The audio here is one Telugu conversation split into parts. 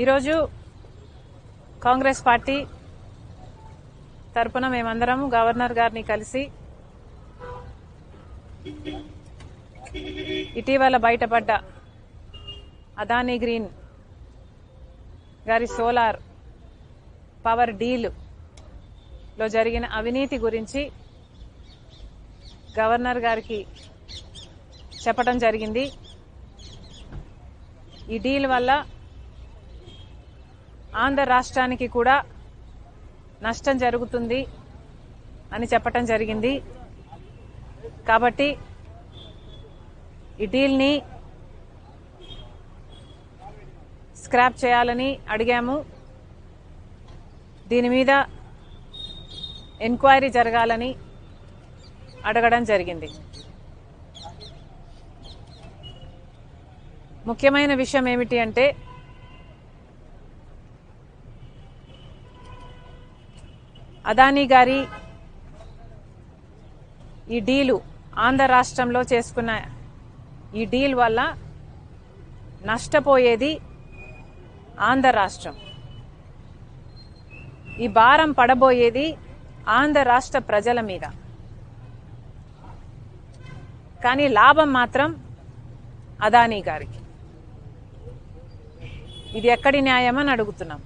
ఈరోజు కాంగ్రెస్ పార్టీ తరపున మేమందరం గవర్నర్ గారిని కలిసి ఇటీవల బయటపడ్డ అదానీ గ్రీన్ గారి సోలార్ పవర్ డీల్ లో జరిగిన అవినీతి గురించి గవర్నర్ గారికి చెప్పడం జరిగింది. ఈ డీల్ వల్ల ఆంధ్ర రాష్ట్రానికి కూడా నష్టం జరుగుతుంది అని చెప్పడం జరిగింది. కాబట్టి ఈ డీల్ని స్క్రాప్ చేయాలని అడిగాము. దీని మీద ఎంక్వైరీ జరగాలని అడగడం జరిగింది. ముఖ్యమైన విషయం ఏమిటి అంటే అదానీ గారి ఈ డీలు ఆంధ్ర రాష్ట్రంలో చేసుకున్న ఈ డీల్ వల్ల నష్టపోయేది ఆంధ్ర రాష్ట్రం. ఈ భారం పడబోయేది ఆంధ్ర రాష్ట్ర ప్రజల మీద. కానీ లాభం మాత్రం అదానీ గారికి. ఇది ఎక్కడి న్యాయమని అడుగుతున్నాం.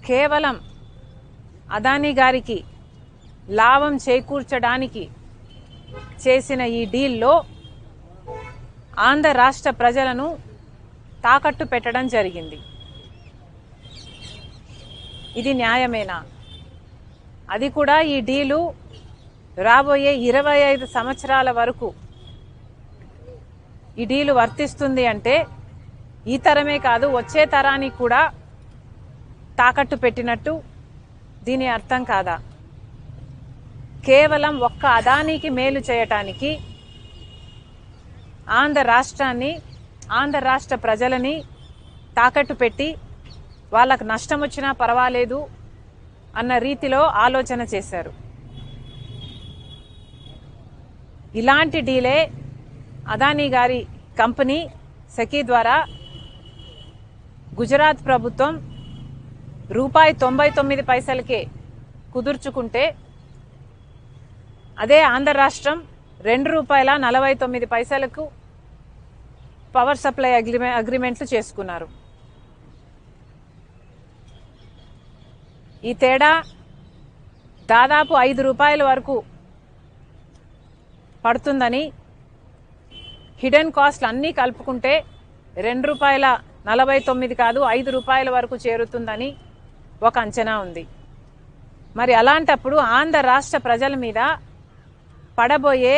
కేవలం అదానీ గారికి లాభం చేకూర్చడానికి చేసిన ఈ డీల్లో ఆంధ్ర రాష్ట్ర ప్రజలను తాకట్టు పెట్టడం జరిగింది. ఇది న్యాయమేనా? అది కూడా ఈ డీలు రాబోయే 25 సంవత్సరాల వరకు ఈ డీలు వర్తిస్తుంది అంటే ఈ తరమే కాదు వచ్చే తరానికి కూడా తాకట్టు పెట్టినట్టు దీని అర్థం కాదా? కేవలం ఒక్క అదానీకి మేలు చేయటానికి ఆంధ్ర రాష్ట్రాన్ని ఆంధ్ర రాష్ట్ర ప్రజలని తాకట్టు పెట్టి వాళ్ళకు నష్టం వచ్చినా పర్వాలేదు అన్న రీతిలో ఆలోచన చేశారు. ఇలాంటి డీలే అదానీ గారి కంపెనీ సెకీ ద్వారా గుజరాత్ ప్రభుత్వం ₹99 కుదుర్చుకుంటే అదే ఆంధ్ర రాష్ట్రం ₹2.49 పవర్ సప్లై అగ్రిమెంట్లు చేసుకున్నారు. ఈ తేడా దాదాపు ₹5 వరకు పడుతుందని, హిడెన్ కాస్ట్లు అన్నీ కలుపుకుంటే ₹2.49 కాదు ₹5 వరకు చేరుతుందని ఒక అంచనా ఉంది. మరి అలాంటప్పుడు ఆంధ్ర రాష్ట్ర ప్రజల మీద పడబోయే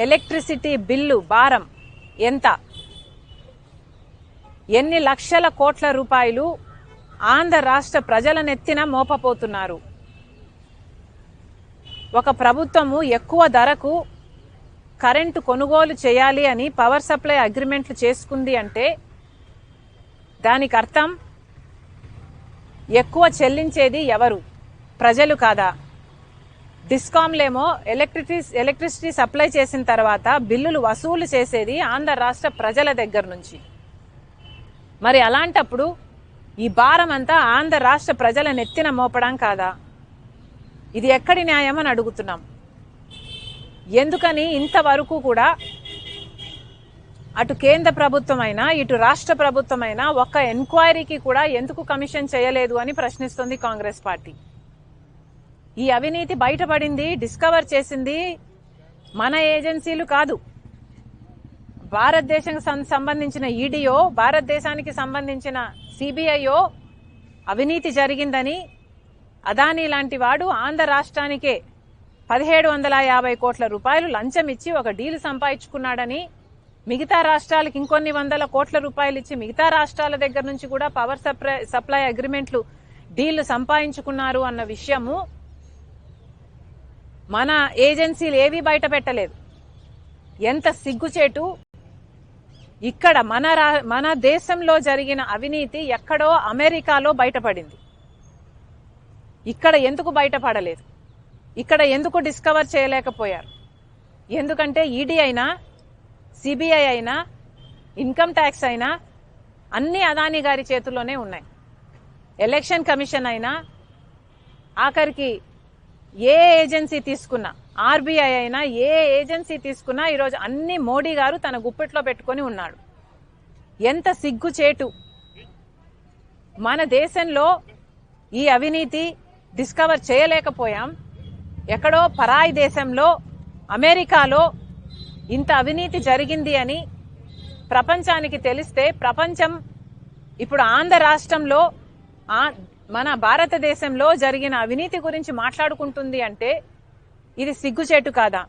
ఎలక్ట్రిసిటీ బిల్లు భారం ఎంత? ఎన్ని లక్షల కోట్ల రూపాయలు ఆంధ్ర రాష్ట్ర ప్రజల నెత్తిన మోపపోతున్నారు? ఒక ప్రభుత్వము ఎక్కువ ధరకు కరెంటు కొనుగోలు చేయాలి అని పవర్ సప్లై అగ్రిమెంట్లు చేసుకుంది అంటే దానికి అర్థం ఎక్కువ చెల్లించేది ఎవరు? ప్రజలు కాదా? డిస్కాంలేమో ఎలక్ట్రిసిటీ సప్లై చేసిన తర్వాత బిల్లులు వసూలు చేసేది ఆంధ్ర రాష్ట్ర ప్రజల దగ్గర నుంచి. మరి అలాంటప్పుడు ఈ భారం అంతా ఆంధ్ర రాష్ట్ర ప్రజల నెత్తిన మోపడం కాదా? ఇది ఎక్కడి న్యాయం అని అడుగుతున్నాం. ఎందుకని ఇంతవరకు కూడా అటు కేంద్ర ప్రభుత్వమైనా ఇటు రాష్ట్ర ప్రభుత్వమైనా ఒక్క ఎంక్వైరీకి కూడా ఎందుకు కమిషన్ చేయలేదు అని ప్రశ్నిస్తుంది కాంగ్రెస్ పార్టీ. ఈ అవినీతి బయటపడింది, డిస్కవర్ చేసింది మన ఏజెన్సీలు కాదు. భారతదేశానికి సంబంధించిన ఈడీఓ, భారతదేశానికి సంబంధించిన సిబిఐఓ అవినీతి జరిగిందని అదానీ లాంటి వాడు ఆంధ్ర రాష్ట్రానికే 1750 కోట్ల రూపాయలు లంచం ఇచ్చి ఒక డీల్ సంపాదించుకున్నాడని, మిగతా రాష్ట్రాలకు ఇంకొన్ని వందల కోట్ల రూపాయలు ఇచ్చి మిగతా రాష్ట్రాల దగ్గర నుంచి కూడా పవర్ సప్లై అగ్రిమెంట్లు డీళ్లు సంపాదించుకున్నారు అన్న విషయము మన ఏజెన్సీలు ఏవీ బయట పెట్టలేదు. ఎంత సిగ్గుచేటు! ఇక్కడ మన దేశంలో జరిగిన అవినీతి ఎక్కడో అమెరికాలో బయటపడింది. ఇక్కడ ఎందుకు బయటపడలేదు? ఇక్కడ ఎందుకు డిస్కవర్ చేయలేకపోయారు? ఎందుకంటే ఈడీ అయినా, సిబిఐ అయినా, ఇన్కమ్ ట్యాక్స్ అయినా అన్ని అదానీ గారి చేతుల్లోనే ఉన్నాయి. ఎలక్షన్ కమిషన్ అయినా, ఆఖరికి ఏ ఏజెన్సీ తీసుకున్నా, ఆర్బీఐ అయినా, ఏ ఏజెన్సీ తీసుకున్నా ఈరోజు అన్ని మోడీ గారు తన గుప్పెట్లో పెట్టుకొని ఉన్నాడు. ఎంత సిగ్గుచేటు! మన దేశంలో ఈ అవినీతి డిస్కవర్ చేయలేకపోయాం. ఎక్కడో పరాయి దేశంలో, అమెరికాలో ఇంత అవినీతి జరిగింది అని ప్రపంచానికి తెలిస్తే, ప్రపంచం ఇప్పుడు ఆంధ్ర రాష్ట్రంలో, మన భారతదేశంలో జరిగిన అవినీతి గురించి మాట్లాడుకుంటుంది అంటే ఇది సిగ్గుచేటు కాదా?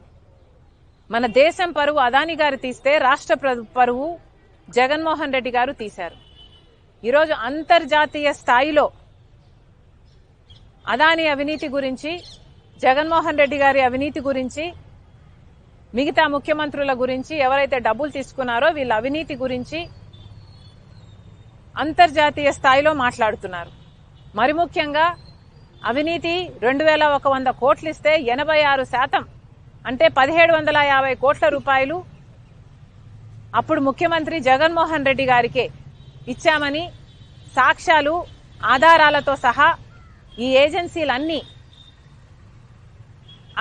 మన దేశం పరువు అదానీ గారు తీస్తే, రాష్ట్ర పరువు జగన్మోహన్ రెడ్డి గారు తీశారు. ఈరోజు అంతర్జాతీయ స్థాయిలో అదానీ అవినీతి గురించి, జగన్మోహన్ రెడ్డి గారి అవినీతి గురించి, మిగతా ముఖ్యమంత్రుల గురించి, ఎవరైతే డబ్బులు తీసుకున్నారో వీళ్ళ అవినీతి గురించి అంతర్జాతీయ స్థాయిలో మాట్లాడుతున్నారు. మరి ముఖ్యంగా అవినీతి 2100 కోట్లు ఇస్తే 86% అంటే 1750 కోట్ల రూపాయలు అప్పుడు ముఖ్యమంత్రి జగన్మోహన్ రెడ్డి గారికే ఇచ్చామని సాక్ష్యాలు, ఆధారాలతో సహా ఈ ఏజెన్సీలన్నీ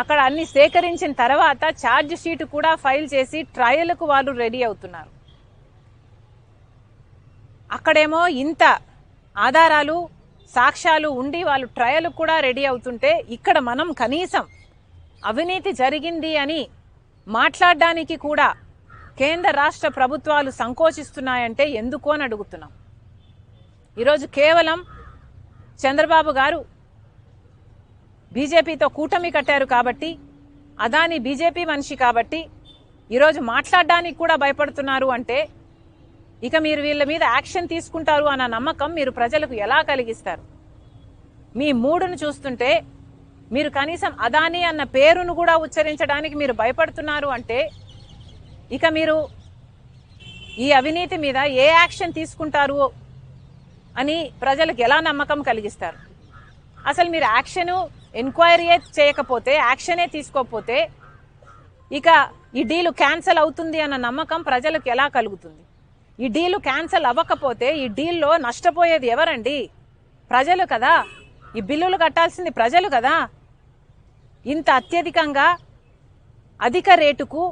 అక్కడ అన్ని సేకరించిన తర్వాత ఛార్జ్ షీట్ కూడా ఫైల్ చేసి ట్రయల్కు వాళ్ళు రెడీ అవుతున్నారు. అక్కడేమో ఇంత ఆధారాలు, సాక్ష్యాలు ఉండి వాళ్ళు ట్రయల్ కూడా రెడీ అవుతుంటే, ఇక్కడ మనం కనీసం అవినీతి జరిగింది అని మాట్లాడడానికి కూడా కేంద్ర రాష్ట్ర ప్రభుత్వాలు సంకోచిస్తున్నాయంటే ఎందుకు అని అడుగుతున్నాం. ఈరోజు కేవలం చంద్రబాబు గారు బీజేపీతో కూటమి కట్టారు కాబట్టి, అదానీ బీజేపీ మనిషి కాబట్టి ఈరోజు మాట్లాడడానికి కూడా భయపడుతున్నారు అంటే, ఇక మీరు వీళ్ళ మీద యాక్షన్ తీసుకుంటారు అన్న నమ్మకం మీరు ప్రజలకు ఎలా కలిగిస్తారు? మీ మూడును చూస్తుంటే మీరు కనీసం అదానీ అన్న పేరును కూడా ఉచ్చరించడానికి మీరు భయపడుతున్నారు అంటే, ఇక మీరు ఈ అవినీతి మీద ఏ యాక్షన్ తీసుకుంటారు అని ప్రజలకు ఎలా నమ్మకం కలిగిస్తారు? అసలు మీరు యాక్షను, ఎంక్వైరీ చేయకపోతే, యాక్షనే తీసుకోకపోతే ఇక ఈ డీలు క్యాన్సిల్ అవుతుంది అన్న నమ్మకం ప్రజలకు ఎలా కలుగుతుంది? ఈ డీలు క్యాన్సిల్ అవ్వకపోతే ఈ డీల్లో నష్టపోయేది ఎవరండి? ప్రజలు కదా. ఈ బిల్లులు కట్టాల్సింది ప్రజలు కదా. ఇంత అత్యధికంగా అధిక రేటుకు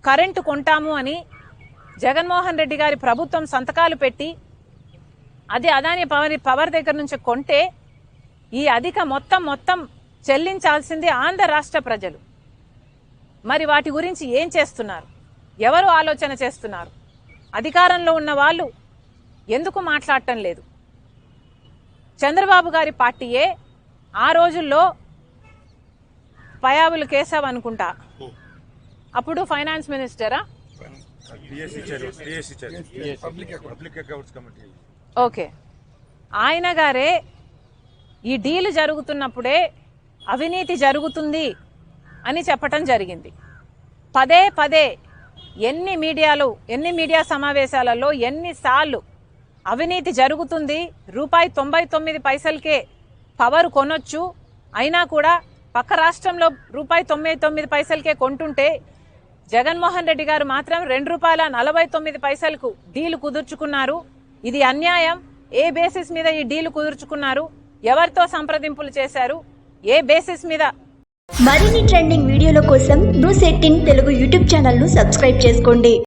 కరెంటు కొంటాము అని జగన్మోహన్ రెడ్డి గారి ప్రభుత్వం సంతకాలు పెట్టి అది అదానీ పవర్ దగ్గర నుంచి కొంటే ఈ అధిక మొత్తం చెల్లించాల్సింది ఆంధ్ర రాష్ట్ర ప్రజలు. మరి వాటి గురించి ఏం చేస్తున్నారు? ఎవరు ఆలోచన చేస్తున్నారు? అధికారంలో ఉన్న వాళ్ళు ఎందుకు మాట్లాడటం లేదు? చంద్రబాబు గారి పార్టీయే ఆ రోజుల్లో పయావులు కేశవ్ అనుకుంటా, అప్పుడు ఫైనాన్స్ మినిస్టరా? ఓకే, ఆయన గారే ఈ డీల్ జరుగుతున్నప్పుడే అవినీతి జరుగుతుంది అని చెప్పటం జరిగింది. పదే ఎన్ని మీడియా సమావేశాలలో ఎన్నిసార్లు అవినీతి జరుగుతుంది, ₹99 పవర్ కొనొచ్చు, అయినా కూడా పక్క రాష్ట్రంలో ₹99 కొంటుంటే జగన్మోహన్ రెడ్డి గారు మాత్రం ₹2.49 డీలు కుదుర్చుకున్నారు. ఇది అన్యాయం. ఏ బేసిస్ మీద ఈ డీలు కుదుర్చుకున్నారు? ఎవరితో సంప్రదింపులు చేశారు? ఏ బేసిస్ మీద? మరిన్ని ట్రెండింగ్ వీడియోల కోసం న్యూస్ 18 తెలుగు యూట్యూబ్ ఛానల్ ను సబ్స్క్రైబ్ చేసుకోండి.